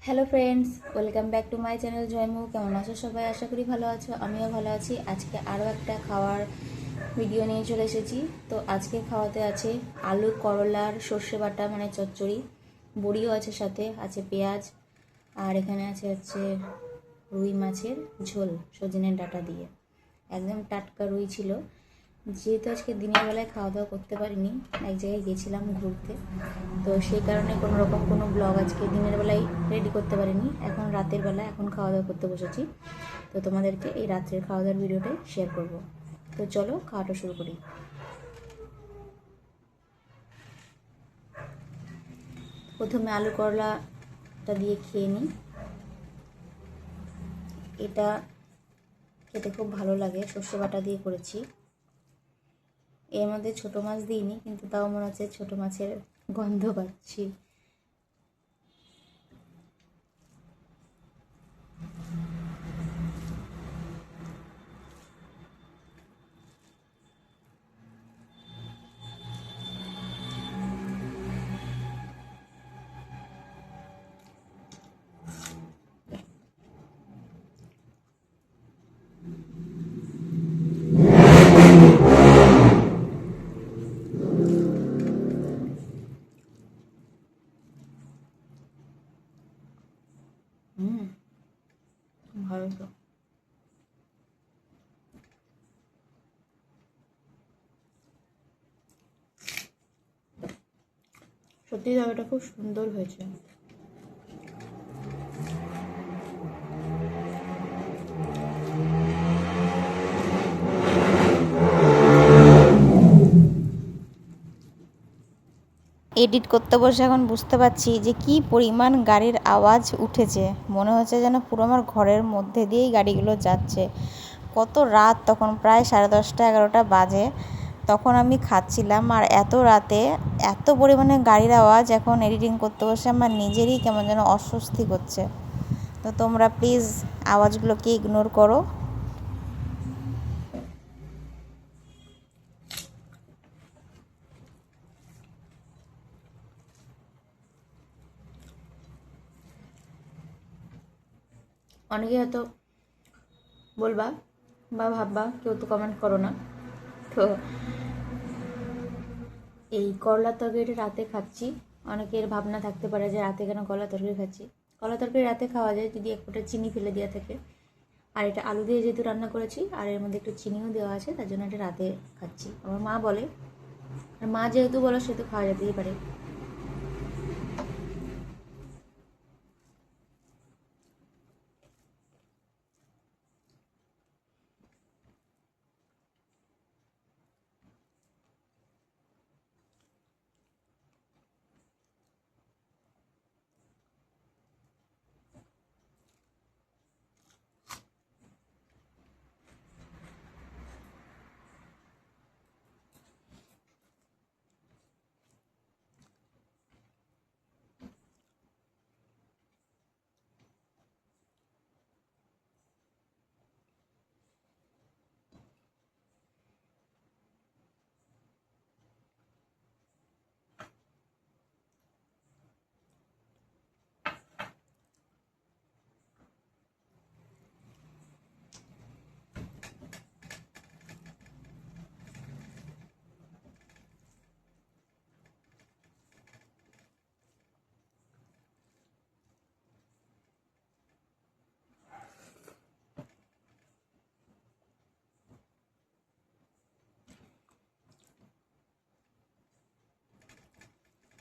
Hello friends, welcome back to my channel জয়মু। কেমন আছো সবাই? আশা করি ভালো আছো। আমিও ভালো আছি। আজকে আরও একটা খাওয়ার ভিডিও নিয়ে চলে এসেছি। তো আজকে খাওয়াতে আছে আলু করলার সর্ষে বাটা মানে চচ্চড়ি, বড়িও আছে, সাথে আছে পেঁয়াজ, আর এখানে হচ্ছে রুই মাছের ঝোল সজনের ডাঁটা দিয়ে। একদম টাটকা রুই ছিল। যেহেতু আজকে দিনের বেলায় খাওয়া দাওয়া করতে পারিনি, এক জায়গায় গেছিলাম ঘুরতে, তো সেই কারণে কোনো রকম কোনো ব্লগ আজকে দিনের বেলায় রেডি করতে পারিনি। এখন রাতের বেলা এখন খাওয়া দাওয়া করতে বসেছি, তো তোমাদেরকে এই রাত্রের খাওয়া দাওয়ার ভিডিওটাই শেয়ার করব। তো চলো খাওয়াটা শুরু করি। প্রথমে আলু করলাটা দিয়ে খেয়ে নিই। এটা খেতে খুব ভালো লাগে, সর্ষে বাটা দিয়ে করেছি। এর মধ্যে ছোটো মাছ দিইনি, কিন্তু তাও মনে হচ্ছে ছোটো মাছের গন্ধ পাচ্ছি। ভালো তো। সত্যি জায়গাটা খুব সুন্দর হয়েছে। এডিট করতে বসে এখন বুঝতে পারছি যে কি পরিমাণ গাড়ির আওয়াজ উঠেছে। মনে হচ্ছে যেন পুরো আমার ঘরের মধ্যে দিয়েই গাড়িগুলো যাচ্ছে। কত রাত, তখন প্রায় 10:30 11টা বাজে। তখন আমি খাচ্ছিলাম, আর এত রাতে এত পরিমাণে গাড়ির আওয়াজ, এখন এডিটিং করতে বসে আমার নিজেরই কেমন যেন অস্বস্তি করছে। তো তোমরা প্লিজ আওয়াজগুলোকে ইগনোর করো। অনেকে হয়তো বলবা বা ভাববা, কেউ তো কমেন্ট করো না। তো এই করলার তরকারিটা রাতে খাচ্ছি। অনেকের ভাবনা থাকতে পারে যে রাতে কেন করলা তরকারি খাচ্ছি। করলা তরকারি রাতে খাওয়া যায় যদি এক ফোঁটা চিনি ফেলে দেওয়া থাকে। আর এটা আলু দিয়ে যেহেতু রান্না করেছি, আর এর মধ্যে একটু চিনিও দেওয়া আছে, তার জন্য এটা রাতে খাচ্ছি। আমার মা বলে, আর মা যেহেতু বলে সেহেতু খাওয়া যেতেই পারে।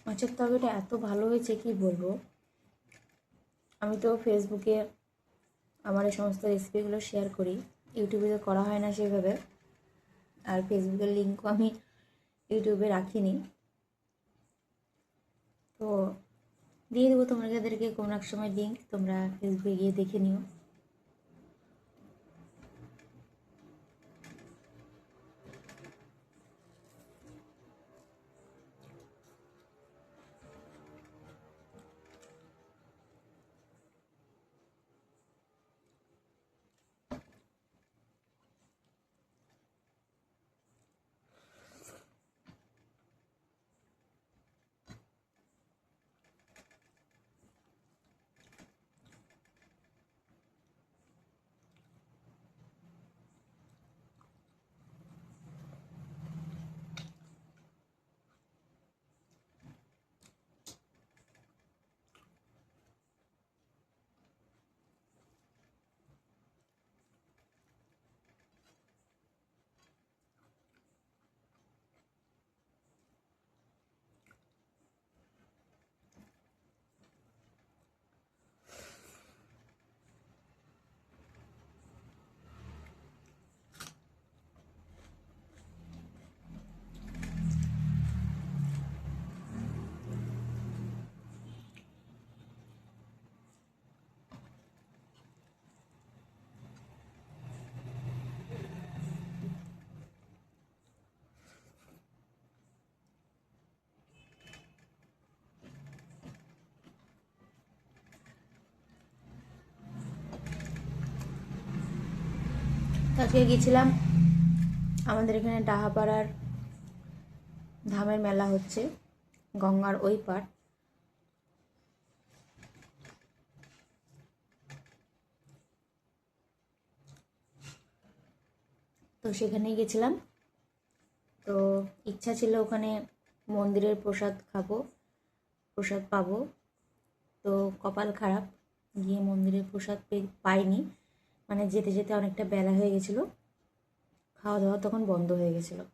মাছের তরকারিটা এত ভালো হয়েছে কি বলবো। আমি তো ফেসবুকে আমার এই সমস্ত রেসিপিগুলো শেয়ার করি, ইউটিউবে তো করা হয় না সেভাবে। আর ফেসবুকের লিঙ্কও আমি ইউটিউবে রাখিনি। তো দিয়ে দেবো তোমাদেরকে কোনো এক সময় লিঙ্ক, তোমরা ফেসবুকে গিয়ে দেখে নিও। আজকে গেছিলাম আমাদের এখানে ডাহাপাড়ার ধামের মেলা হচ্ছে, গঙ্গার ওই পার। তো সেখানেই গেছিলাম। তো ইচ্ছা ছিল ওখানে মন্দিরের প্রসাদ খাবো, প্রসাদ পাবো। তো কপাল খারাপ, গিয়ে মন্দিরের প্রসাদ পাইনি। মানে যেতে যেতে অনেকটা বেলা হয়ে গেছিলো, খাওয়া দাওয়া তখন বন্ধ হয়ে গেছিলো।